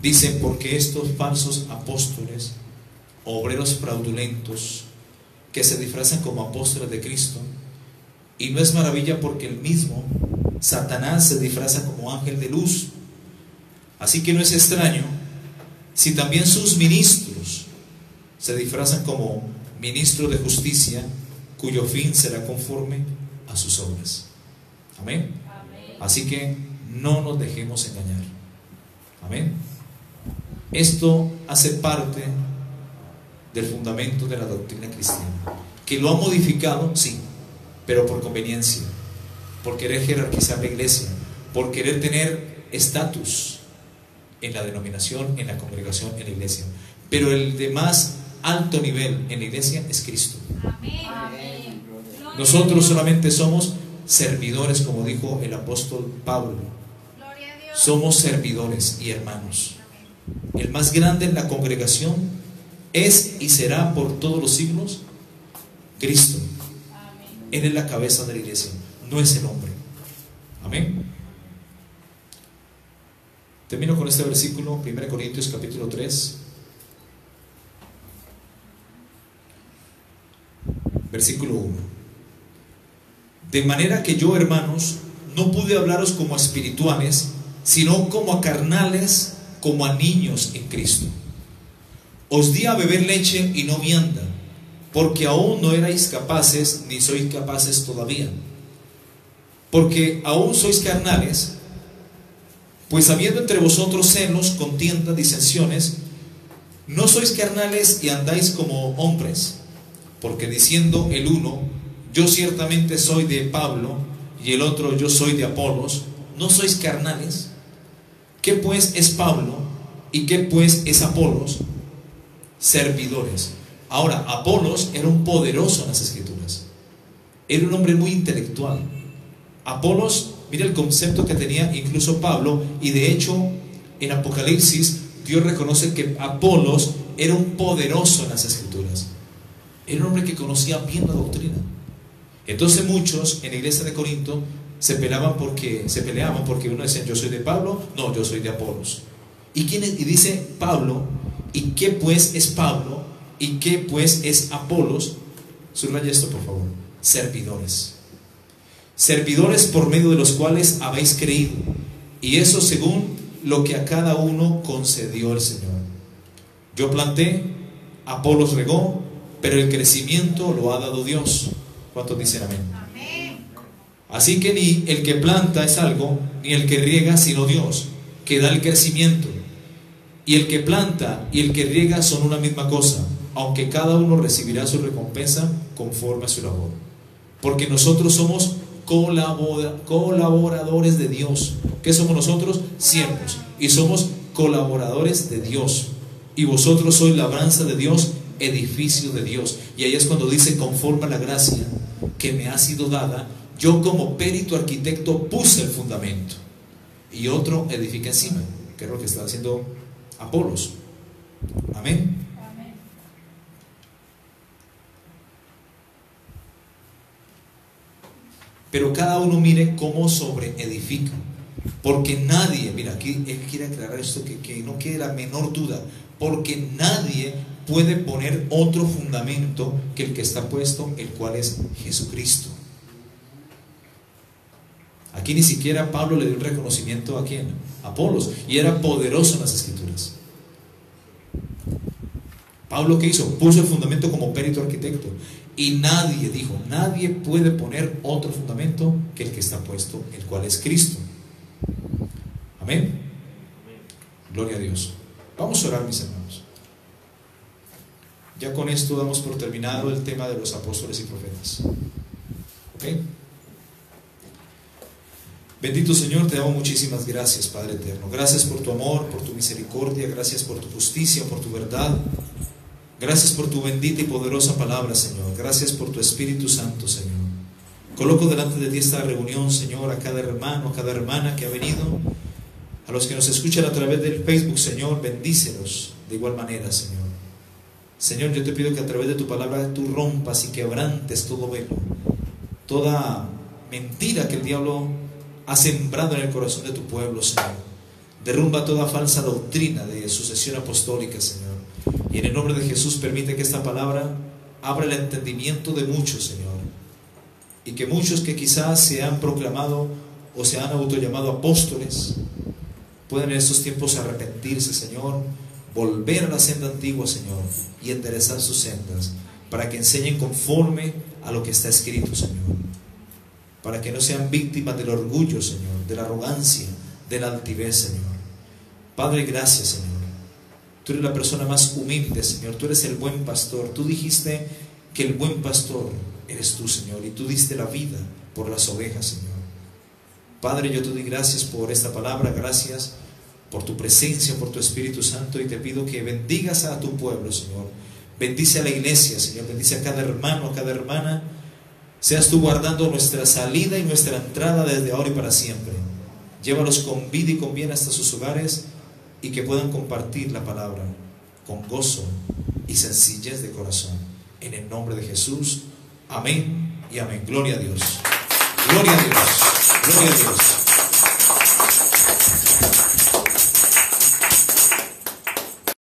dice: porque estos falsos apóstoles, obreros fraudulentos, que se disfrazan como apóstoles de Cristo, y no es maravilla porque el mismo Satanás se disfraza como ángel de luz. Así que no es extraño si también sus ministros se disfrazan como ministros de justicia, cuyo fin será conforme a sus obras. Amén. Amén. Así que no nos dejemos engañar. Amén. Esto hace parte del fundamento de la doctrina cristiana, que lo ha modificado, sí, pero por conveniencia, por querer jerarquizar la iglesia, por querer tener estatus en la denominación, en la congregación, en la iglesia. Pero el de más alto nivel en la iglesia es Cristo. Amén. Amén. Nosotros solamente somos servidores, como dijo el apóstol Pablo. Gloria a Dios. Somos servidores y hermanos. El más grande en la congregación es y será por todos los siglos Cristo. Amén. Él es la cabeza de la iglesia, no es el hombre. Amén. Termino con este versículo, 1 Corintios capítulo 3, versículo 1. De manera que yo, hermanos, no pude hablaros como a espirituales, sino como a carnales, como a niños en Cristo. Os di a beber leche y no vianda, porque aún no erais capaces, ni sois capaces todavía. Porque aún sois carnales, pues habiendo entre vosotros celos, contiendas, disensiones, no sois carnales y andáis como hombres. Porque diciendo el uno: yo ciertamente soy de Pablo, y el otro: yo soy de Apolos, ¿no sois carnales? ¿Qué pues es Pablo? ¿Y qué pues es Apolos? Servidores. Ahora, Apolos era un poderoso en las Escrituras, era un hombre muy intelectual. Apolos, mira el concepto que tenía incluso Pablo, y de hecho en Apocalipsis Dios reconoce que Apolos era un poderoso en las Escrituras, era un hombre que conocía bien la doctrina. Entonces muchos en la iglesia de Corinto se peleaban porque uno decía: yo soy de Pablo, no, yo soy de Apolos. Y dice Pablo: ¿y qué pues es Pablo? ¿Y qué pues es Apolos? Subraya esto, por favor. Servidores. Servidores por medio de los cuales habéis creído, y eso según lo que a cada uno concedió el Señor. Yo planté, Apolos regó, pero el crecimiento lo ha dado Dios. ¿Cuántos dicen amén? Amén. Así que ni el que planta es algo, ni el que riega, sino Dios, que da el crecimiento. Y el que planta y el que riega son una misma cosa, aunque cada uno recibirá su recompensa conforme a su labor. Porque nosotros somos colaboradores de Dios. ¿Qué somos nosotros? Siervos. Y somos colaboradores de Dios. Y vosotros sois labranza de Dios, edificio de Dios. Y ahí es cuando dice: conforme a la gracia que me ha sido dada, yo como perito arquitecto puse el fundamento, y otro edifica encima, que es lo que está haciendo Apolos. Amén. Amén. Pero cada uno mire cómo sobreedifica. Porque nadie, mira, aquí él quiere aclarar esto, que no quede la menor duda. Porque nadie puede poner otro fundamento que el que está puesto, el cual es Jesucristo. Aquí ni siquiera Pablo le dio un reconocimiento a quién, a Apolos, y era poderoso en las Escrituras. Pablo, ¿qué hizo? Puso el fundamento como perito arquitecto, y nadie dijo, nadie puede poner otro fundamento que el que está puesto, el cual es Cristo. Amén. Gloria a Dios. Vamos a orar, mis hermanos. Ya con esto damos por terminado el tema de los apóstoles y profetas. ¿Ok? Bendito Señor, te damos muchísimas gracias, Padre eterno. Gracias por tu amor, por tu misericordia, gracias por tu justicia, por tu verdad. Gracias por tu bendita y poderosa palabra, Señor. Gracias por tu Espíritu Santo, Señor. Coloco delante de ti esta reunión, Señor, a cada hermano, a cada hermana que ha venido, a los que nos escuchan a través del Facebook, Señor, bendícelos de igual manera, Señor. Señor, yo te pido que a través de tu palabra tú rompas y quebrantes todo velo, toda mentira que el diablo ha sembrado en el corazón de tu pueblo, Señor. Derrumba toda falsa doctrina de sucesión apostólica, Señor. Y en el nombre de Jesús permite que esta palabra abra el entendimiento de muchos, Señor. Y que muchos que quizás se han proclamado o se han autollamado apóstoles puedan en estos tiempos arrepentirse, Señor, volver a la senda antigua, Señor, y enderezar sus sendas, para que enseñen conforme a lo que está escrito, Señor. Para que no sean víctimas del orgullo, Señor, de la arrogancia, de la altivez, Señor. Padre, gracias, Señor. Tú eres la persona más humilde, Señor. Tú eres el buen pastor. Tú dijiste que el buen pastor eres tú, Señor, y tú diste la vida por las ovejas, Señor. Padre, yo te doy gracias por esta palabra, gracias por tu presencia, por tu Espíritu Santo, y te pido que bendigas a tu pueblo, Señor. Bendice a la iglesia, Señor. Bendice a cada hermano, a cada hermana. Seas tú guardando nuestra salida y nuestra entrada desde ahora y para siempre. Llévalos con vida y con bien hasta sus hogares, y que puedan compartir la palabra con gozo y sencillez de corazón. En el nombre de Jesús. Amén y amén. Gloria a Dios. Gloria a Dios. Gloria a Dios.